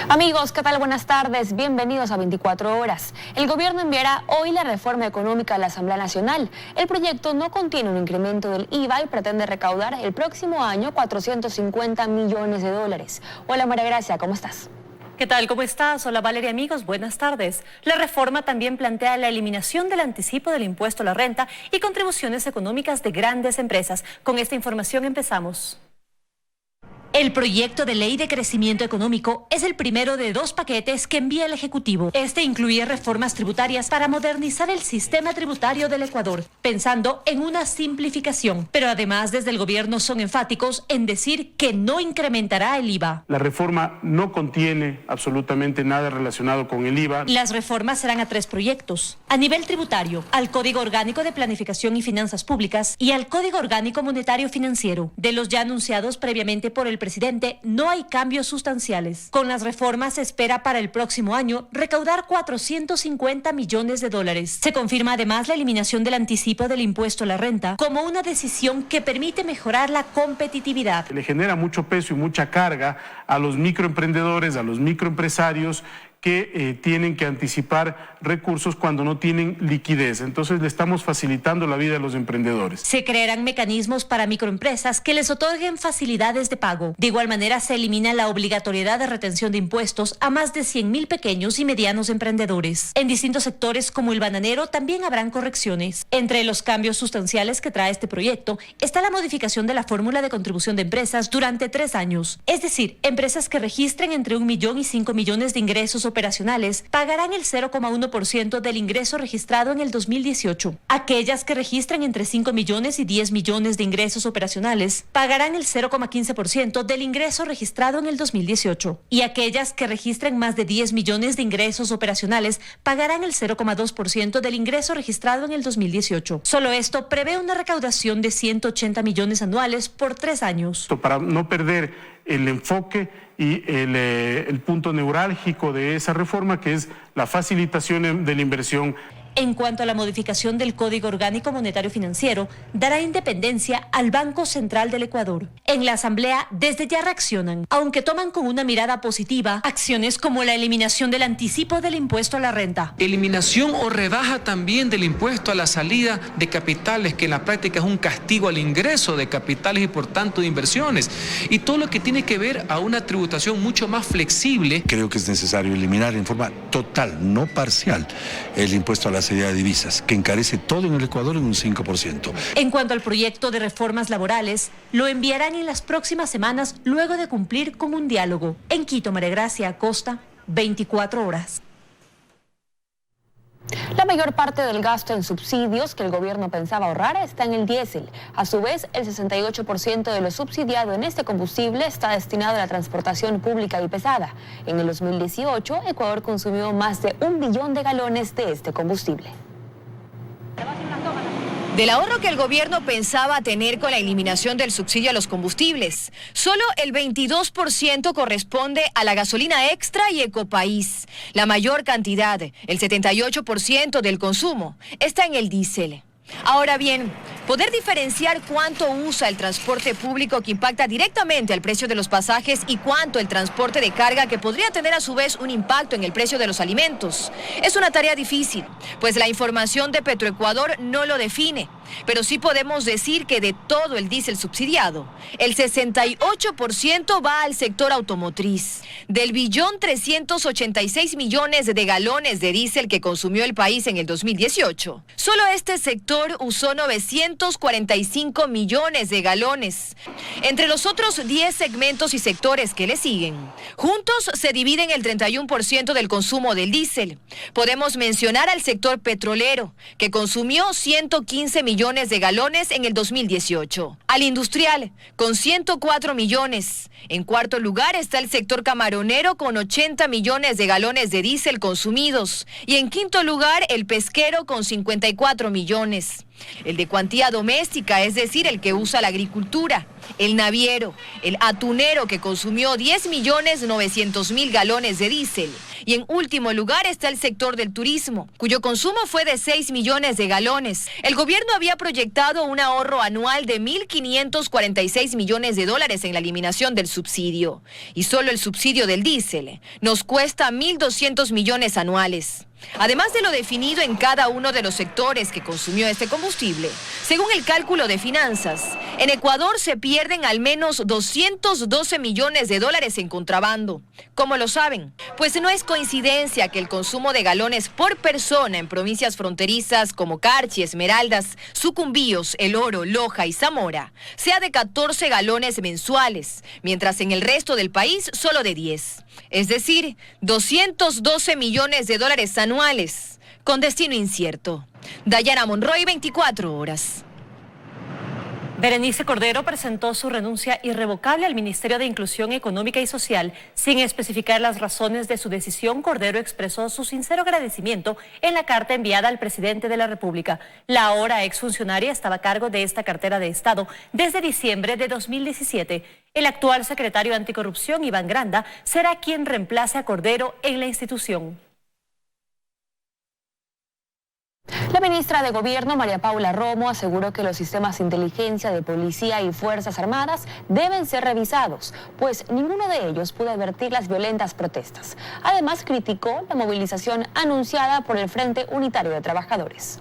Amigos, ¿qué tal? Buenas tardes. Bienvenidos a 24 horas. El gobierno enviará hoy la reforma económica a la Asamblea Nacional. El proyecto no contiene un incremento del IVA y pretende recaudar el próximo año 450 millones de dólares. Hola María Gracia, ¿cómo estás? ¿Qué tal? ¿Cómo estás? Hola Valeria, amigos, buenas tardes. La reforma también plantea la eliminación del anticipo del impuesto a la renta y contribuciones económicas de grandes empresas. Con esta información empezamos. El proyecto de ley de crecimiento económico es el primero de dos paquetes que envía el Ejecutivo. Este incluye reformas tributarias para modernizar el sistema tributario del Ecuador, pensando en una simplificación. Pero además, desde el gobierno son enfáticos en decir que no incrementará el IVA. La reforma no contiene absolutamente nada relacionado con el IVA. Las reformas serán a tres proyectos. A nivel tributario, al Código Orgánico de Planificación y Finanzas Públicas y al Código Orgánico Monetario Financiero. De los ya anunciados previamente por el presidente, no hay cambios sustanciales. Con las reformas se espera para el próximo año recaudar 450 millones de dólares. Se confirma además la eliminación del anticipo del impuesto a la renta como una decisión que permite mejorar la competitividad. Le genera mucho peso y mucha carga a los microemprendedores, a los microempresarios que tienen que anticipar recursos cuando no tienen liquidez. Entonces le estamos facilitando la vida a los emprendedores. Se crearán mecanismos para microempresas que les otorguen facilidades de pago. De igual manera se elimina la obligatoriedad de retención de impuestos a más de 100.000 pequeños y medianos emprendedores. En distintos sectores como el bananero también habrán correcciones. Entre los cambios sustanciales que trae este proyecto está la modificación de la fórmula de contribución de empresas durante 3 años. Es decir, empresas que registren entre 1 millón y 5 millones de ingresos operacionales pagarán el 0,1% del ingreso registrado en el 2018. Aquellas que registren entre 5 millones y 10 millones de ingresos operacionales pagarán el 0,15% del ingreso registrado en el 2018. Y aquellas que registren más de 10 millones de ingresos operacionales pagarán el 0,2% del ingreso registrado en el 2018. Solo esto prevé una recaudación de 180 millones anuales por 3 años. Para no perder el enfoque y el punto neurálgico de esa reforma, que es la facilitación de la inversión. En cuanto a la modificación del Código Orgánico Monetario Financiero, dará independencia al Banco Central del Ecuador. En la Asamblea, desde ya reaccionan, aunque toman con una mirada positiva acciones como la eliminación del anticipo del impuesto a la renta. Eliminación o rebaja también del impuesto a la salida de capitales, que en la práctica es un castigo al ingreso de capitales y por tanto de inversiones. Y todo lo que tiene que ver a una tributación mucho más flexible. Creo que es necesario eliminar en forma total, no parcial, el impuesto a la salida de divisas, que encarece todo en el Ecuador en un 5%. En cuanto al proyecto de reformas laborales, lo enviarán en las próximas semanas luego de cumplir con un diálogo. En Quito, María Gracia Acosta, 24 horas. La mayor parte del gasto en subsidios que el gobierno pensaba ahorrar está en el diésel. A su vez, el 68% de lo subsidiado en este combustible está destinado a la transportación pública y pesada. En el 2018, Ecuador consumió más de 1 billón de galones de este combustible. Del ahorro que el gobierno pensaba tener con la eliminación del subsidio a los combustibles, solo el 22% corresponde a la gasolina extra y Ecopaís. La mayor cantidad, el 78% del consumo, está en el diésel. Ahora bien, poder diferenciar cuánto usa el transporte público que impacta directamente al precio de los pasajes y cuánto el transporte de carga que podría tener a su vez un impacto en el precio de los alimentos es una tarea difícil, pues la información de Petroecuador no lo define. Pero sí podemos decir que de todo el diésel subsidiado, el 68% va al sector automotriz. Del 1.386 millones de galones de diésel que consumió el país en el 2018, solo este sector usó 945 millones de galones. Entre los otros 10 segmentos y sectores que le siguen, juntos se dividen el 31% del consumo del diésel. Podemos mencionar al sector petrolero, que consumió 115 millones de galones en el 2018. Al industrial, con 104 millones. En cuarto lugar está el sector camaronero con 80 millones de galones de diésel consumidos. Y en quinto lugar, el pesquero con 54 millones. El de cuantía doméstica, es decir, el que usa la agricultura. El naviero, el atunero, que consumió 10.900.000 galones de diésel. Y en último lugar está el sector del turismo, cuyo consumo fue de 6 millones de galones. El gobierno había proyectado un ahorro anual de 1.546 millones de dólares en la eliminación del subsidio. Y solo el subsidio del diésel nos cuesta 1.200 millones anuales. Además de lo definido en cada uno de los sectores que consumió este combustible, según el cálculo de finanzas, en Ecuador se pierden al menos 212 millones de dólares en contrabando. ¿Cómo lo saben? Pues no es coincidencia que el consumo de galones por persona en provincias fronterizas como Carchi, Esmeraldas, Sucumbíos, El Oro, Loja y Zamora sea de 14 galones mensuales, mientras en el resto del país solo de 10. Es decir, 212 millones de dólares anuales, con destino incierto. Dayana Monroy, 24 horas. Berenice Cordero presentó su renuncia irrevocable al Ministerio de Inclusión Económica y Social. Sin especificar las razones de su decisión, Cordero expresó su sincero agradecimiento en la carta enviada al presidente de la República. La ahora exfuncionaria estaba a cargo de esta cartera de Estado desde diciembre de 2017. El actual secretario anticorrupción, Iván Granda, será quien reemplace a Cordero en la institución. La ministra de Gobierno, María Paula Romo, aseguró que los sistemas de inteligencia de policía y Fuerzas Armadas deben ser revisados, pues ninguno de ellos pudo advertir las violentas protestas. Además, criticó la movilización anunciada por el Frente Unitario de Trabajadores.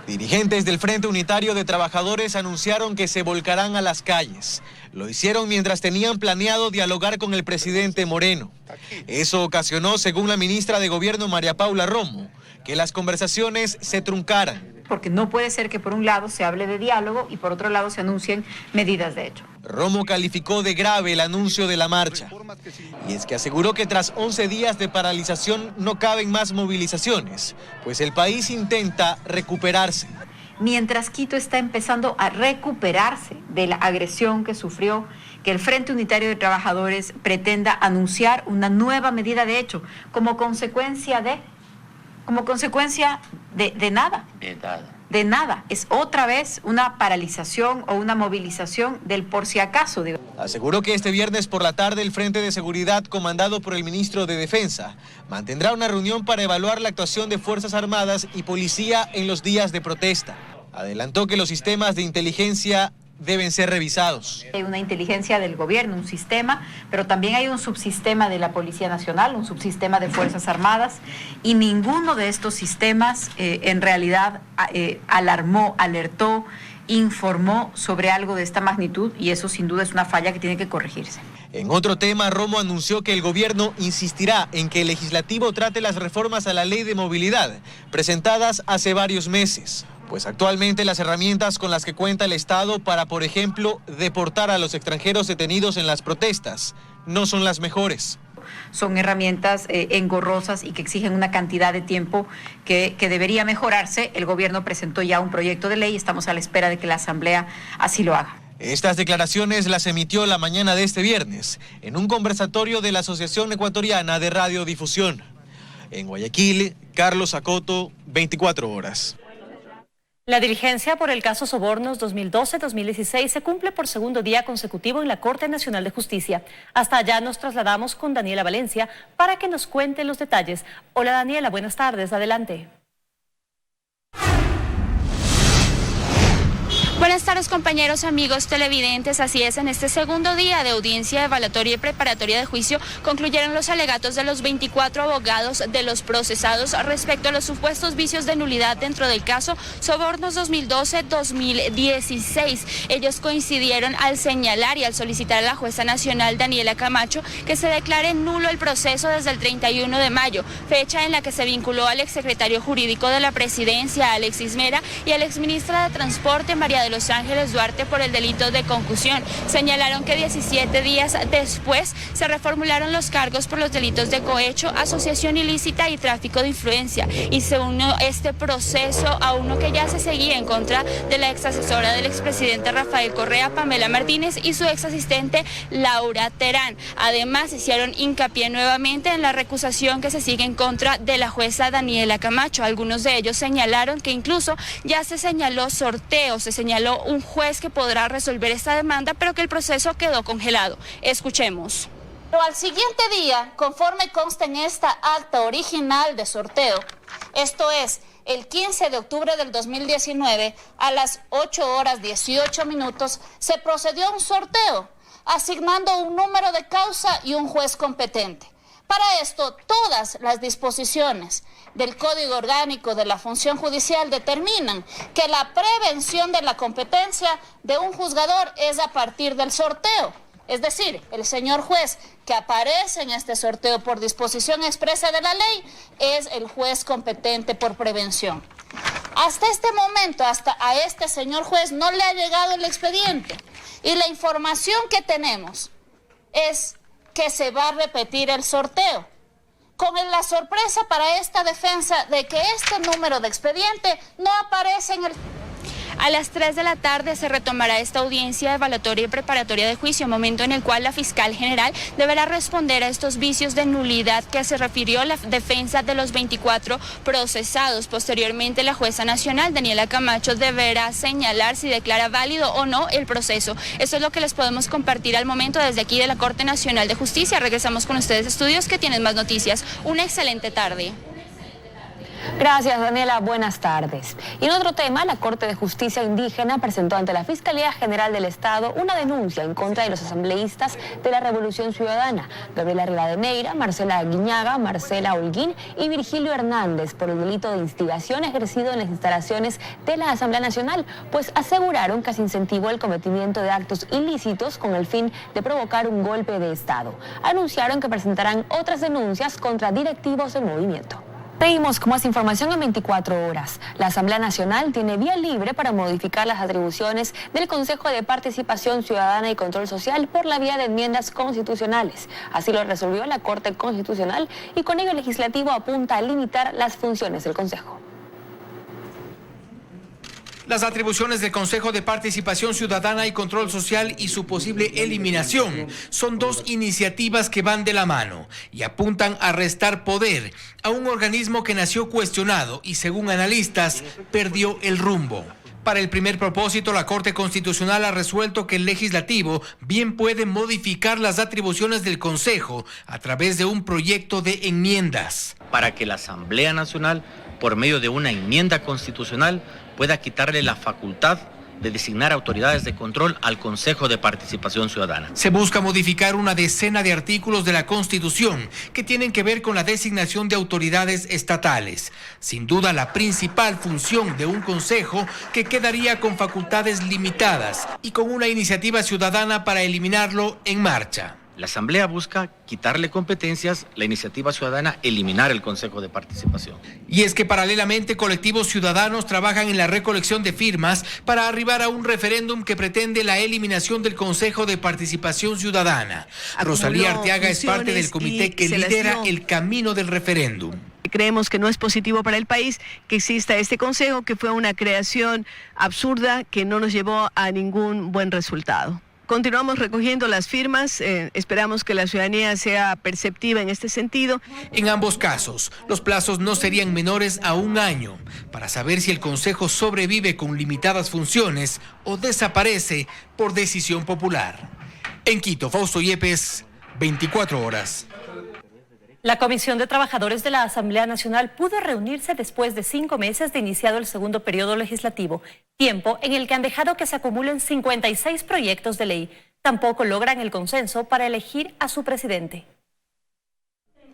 Dirigentes del Frente Unitario de Trabajadores anunciaron que se volcarán a las calles. Lo hicieron mientras tenían planeado dialogar con el presidente Moreno. Eso ocasionó, según la ministra de Gobierno, María Paula Romo, que las conversaciones se truncaran. Porque no puede ser que por un lado se hable de diálogo y por otro lado se anuncien medidas de hecho. Romo calificó de grave el anuncio de la marcha. Y es que aseguró que tras 11 días de paralización no caben más movilizaciones, pues el país intenta recuperarse. Mientras Quito está empezando a recuperarse de la agresión que sufrió, que el Frente Unitario de Trabajadores pretenda anunciar una nueva medida de hecho como consecuencia de nada. De nada. Es otra vez una paralización o una movilización del por si acaso. Aseguró que este viernes por la tarde el Frente de Seguridad, comandado por el ministro de Defensa, mantendrá una reunión para evaluar la actuación de Fuerzas Armadas y Policía en los días de protesta. Adelantó que los sistemas de inteligencia deben ser revisados. Hay una inteligencia del gobierno, un sistema, pero también hay un subsistema de la Policía Nacional, un subsistema de Fuerzas Armadas, y ninguno de estos sistemas en realidad alarmó, alertó, informó sobre algo de esta magnitud, y eso sin duda es una falla que tiene que corregirse. En otro tema, Romo anunció que el gobierno insistirá en que el legislativo trate las reformas a la ley de movilidad, presentadas hace varios meses. Pues actualmente las herramientas con las que cuenta el Estado para, por ejemplo, deportar a los extranjeros detenidos en las protestas no son las mejores. Son herramientas engorrosas y que exigen una cantidad de tiempo que debería mejorarse. El gobierno presentó ya un proyecto de ley y estamos a la espera de que la Asamblea así lo haga. Estas declaraciones las emitió la mañana de este viernes en un conversatorio de la Asociación Ecuatoriana de Radiodifusión. En Guayaquil, Carlos Acoto, 24 horas. La diligencia por el caso Sobornos 2012-2016 se cumple por segundo día consecutivo en la Corte Nacional de Justicia. Hasta allá nos trasladamos con Daniela Valencia para que nos cuente los detalles. Hola Daniela, buenas tardes, adelante. Buenas tardes compañeros, amigos televidentes, así es, en este segundo día de audiencia evaluatoria y preparatoria de juicio concluyeron los alegatos de los 24 abogados de los procesados respecto a los supuestos vicios de nulidad dentro del caso Sobornos 2012-2016. Ellos coincidieron al señalar y al solicitar a la jueza nacional Daniela Camacho que se declare nulo el proceso desde el 31 de mayo, fecha en la que se vinculó al exsecretario jurídico de la presidencia Alexis Mera y a la exministra de Transporte María del de Los Ángeles, Duarte, por el delito de concusión. Señalaron que 17 días después se reformularon los cargos por los delitos de cohecho, asociación ilícita y tráfico de influencia, y se unió este proceso a uno que ya se seguía en contra de la ex asesora del expresidente Rafael Correa, Pamela Martínez, y su ex asistente Laura Terán. Además, hicieron hincapié nuevamente en la recusación que se sigue en contra de la jueza Daniela Camacho. Algunos de ellos señalaron que incluso ya se señaló sorteo, se señaló un juez que podrá resolver esta demanda, pero que el proceso quedó congelado. Escuchemos. Pero al siguiente día, conforme consta en esta acta original de sorteo, esto es, el 15 de octubre del 2019, a las 8:18, se procedió a un sorteo, asignando un número de causa y un juez competente. Para esto, todas las disposiciones del Código Orgánico de la Función Judicial determinan que la prevención de la competencia de un juzgador es a partir del sorteo. Es decir, el señor juez que aparece en este sorteo por disposición expresa de la ley es el juez competente por prevención. Hasta este momento, hasta a este señor juez no le ha llegado el expediente, y la información que tenemos es que se va a repetir el sorteo, con la sorpresa para esta defensa de que este número de expediente no aparece en el... A las 3 de la tarde se retomará esta audiencia evaluatoria y preparatoria de juicio, momento en el cual la fiscal general deberá responder a estos vicios de nulidad que se refirió la defensa de los 24 procesados. Posteriormente, la jueza nacional, Daniela Camacho, deberá señalar si declara válido o no el proceso. Esto es lo que les podemos compartir al momento desde aquí de la Corte Nacional de Justicia. Regresamos con ustedes, estudios, que tienen más noticias. Una excelente tarde. Gracias, Daniela. Buenas tardes. Y en otro tema, la Corte de Justicia Indígena presentó ante la Fiscalía General del Estado una denuncia en contra de los asambleístas de la Revolución Ciudadana, Gabriela Rivadeneira, Marcela Guiñaga, Marcela Holguín y Virgilio Hernández, por el delito de instigación ejercido en las instalaciones de la Asamblea Nacional, pues aseguraron que se incentivó el cometimiento de actos ilícitos con el fin de provocar un golpe de Estado. Anunciaron que presentarán otras denuncias contra directivos del movimiento. Seguimos con más información en 24 horas. La Asamblea Nacional tiene vía libre para modificar las atribuciones del Consejo de Participación Ciudadana y Control Social por la vía de enmiendas constitucionales. Así lo resolvió la Corte Constitucional, y con ello el legislativo apunta a limitar las funciones del Consejo. Las atribuciones del Consejo de Participación Ciudadana y Control Social y su posible eliminación son dos iniciativas que van de la mano y apuntan a restar poder a un organismo que nació cuestionado y, según analistas, perdió el rumbo. Para el primer propósito, la Corte Constitucional ha resuelto que el Legislativo bien puede modificar las atribuciones del Consejo a través de un proyecto de enmiendas. Para que la Asamblea Nacional, por medio de una enmienda constitucional, pueda quitarle la facultad de designar autoridades de control al Consejo de Participación Ciudadana. Se busca modificar una decena de artículos de la Constitución que tienen que ver con la designación de autoridades estatales. Sin duda, la principal función de un consejo que quedaría con facultades limitadas y con una iniciativa ciudadana para eliminarlo en marcha. La Asamblea busca quitarle competencias, la iniciativa ciudadana eliminar el Consejo de Participación. Y es que paralelamente colectivos ciudadanos trabajan en la recolección de firmas para arribar a un referéndum que pretende la eliminación del Consejo de Participación Ciudadana. Rosalía Arteaga es parte del comité que lidera el camino del referéndum. Creemos que no es positivo para el país que exista este consejo, que fue una creación absurda que no nos llevó a ningún buen resultado. Continuamos recogiendo las firmas, esperamos que la ciudadanía sea perceptiva en este sentido. En ambos casos, los plazos no serían menores a 1 año para saber si el Consejo sobrevive con limitadas funciones o desaparece por decisión popular. En Quito, Fausto Yepes, 24 horas. La Comisión de Trabajadores de la Asamblea Nacional pudo reunirse después de 5 meses de iniciado el segundo periodo legislativo, tiempo en el que han dejado que se acumulen 56 proyectos de ley. Tampoco logran el consenso para elegir a su presidente.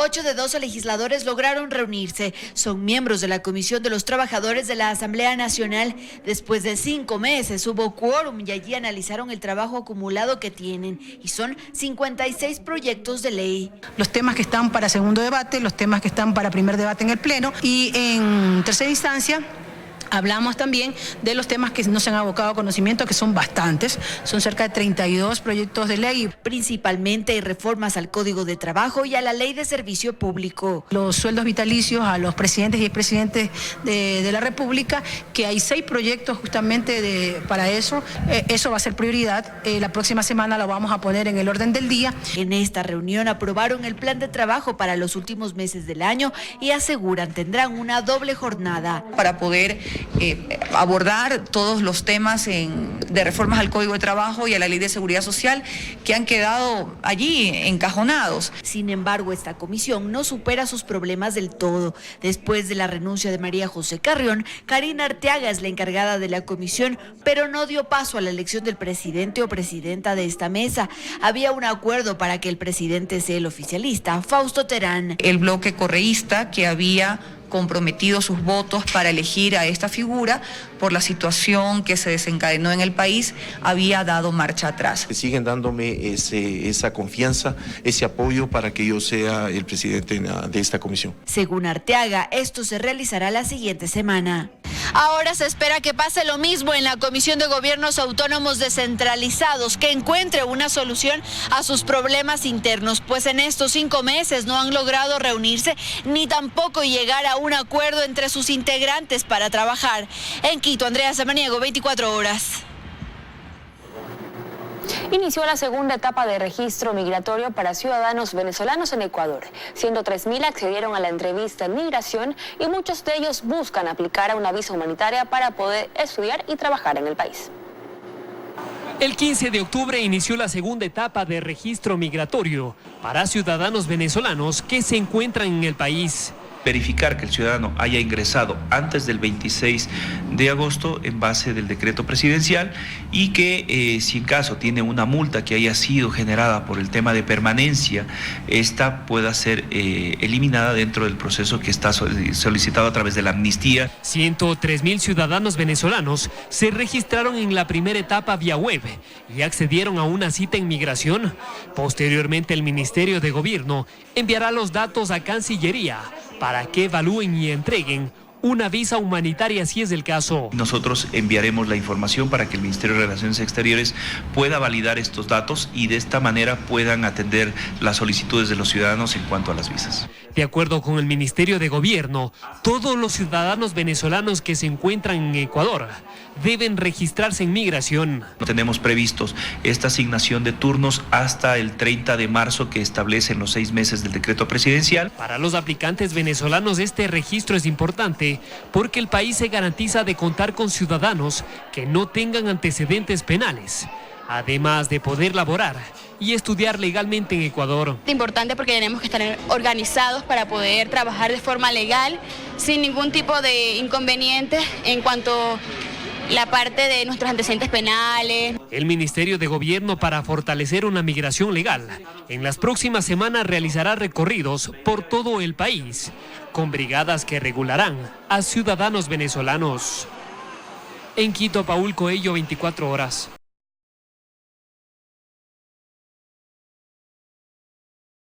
8 de 12 legisladores lograron reunirse. Son miembros de la Comisión de los Trabajadores de la Asamblea Nacional. Después de 5 meses hubo quórum y allí analizaron el trabajo acumulado que tienen. Y son 56 proyectos de ley. Los temas que están para segundo debate, los temas que están para primer debate en el Pleno y en tercera instancia Hablamos también de los temas que no se han abocado a conocimiento, que son bastantes, son cerca de 32 proyectos de ley. Principalmente hay reformas al Código de Trabajo y a la Ley de Servicio Público. Los sueldos vitalicios a los presidentes y expresidentes de la República, que hay 6 proyectos justamente para eso. Eso va a ser prioridad. La próxima semana lo vamos a poner en el orden del día. En esta reunión aprobaron el plan de trabajo para los últimos meses del año y aseguran tendrán una doble jornada. Para poder abordar todos los temas de reformas al Código de Trabajo y a la Ley de Seguridad Social que han quedado allí encajonados. Sin embargo, esta comisión no supera sus problemas del todo. Después de la renuncia de María José Carrión, Karina Arteaga es la encargada de la comisión, pero no dio paso a la elección del presidente o presidenta de esta mesa. Había un acuerdo para que el presidente sea el oficialista, Fausto Terán. El bloque correísta, que había comprometido sus votos para elegir a esta figura, por la situación que se desencadenó en el país, había dado marcha atrás. Siguen dándome esa confianza, ese apoyo para que yo sea el presidente de esta comisión. Según Arteaga, esto se realizará la siguiente semana. Ahora se espera que pase lo mismo en la Comisión de Gobiernos Autónomos Descentralizados, que encuentre una solución a sus problemas internos, pues en estos 5 meses no han logrado reunirse ni tampoco llegar a un acuerdo entre sus integrantes para trabajar. En Quito, Andrea Samaniego, 24 horas. Inició la segunda etapa de registro migratorio para ciudadanos venezolanos en Ecuador. 103.000 accedieron a la entrevista en migración y muchos de ellos buscan aplicar a una visa humanitaria para poder estudiar y trabajar en el país. El 15 de octubre inició la segunda etapa de registro migratorio para ciudadanos venezolanos que se encuentran en el país. Verificar que el ciudadano haya ingresado antes del 26 de agosto en base del decreto presidencial y que si en caso tiene una multa que haya sido generada por el tema de permanencia, esta pueda ser eliminada dentro del proceso que está solicitado a través de la amnistía. 103.000 ciudadanos venezolanos se registraron en la primera etapa vía web y accedieron a una cita en migración. Posteriormente, el Ministerio de Gobierno enviará los datos a Cancillería para que evalúen y entreguen una visa humanitaria si es el caso. Nosotros enviaremos la información para que el Ministerio de Relaciones Exteriores pueda validar estos datos y de esta manera puedan atender las solicitudes de los ciudadanos en cuanto a las visas. De acuerdo con el Ministerio de Gobierno, todos los ciudadanos venezolanos que se encuentran en Ecuador deben registrarse en migración. Tenemos previstos esta asignación de turnos hasta el 30 de marzo que establecen los 6 meses del decreto presidencial. Para los aplicantes venezolanos este registro es importante porque el país se garantiza de contar con ciudadanos que no tengan antecedentes penales, además de poder laborar y estudiar legalmente en Ecuador. Es importante porque tenemos que estar organizados para poder trabajar de forma legal, sin ningún tipo de inconveniente en cuanto a la parte de nuestros antecedentes penales. El Ministerio de Gobierno, para fortalecer una migración legal, en las próximas semanas realizará recorridos por todo el país, con brigadas que regularán a ciudadanos venezolanos. En Quito, Paul Coello, 24 horas.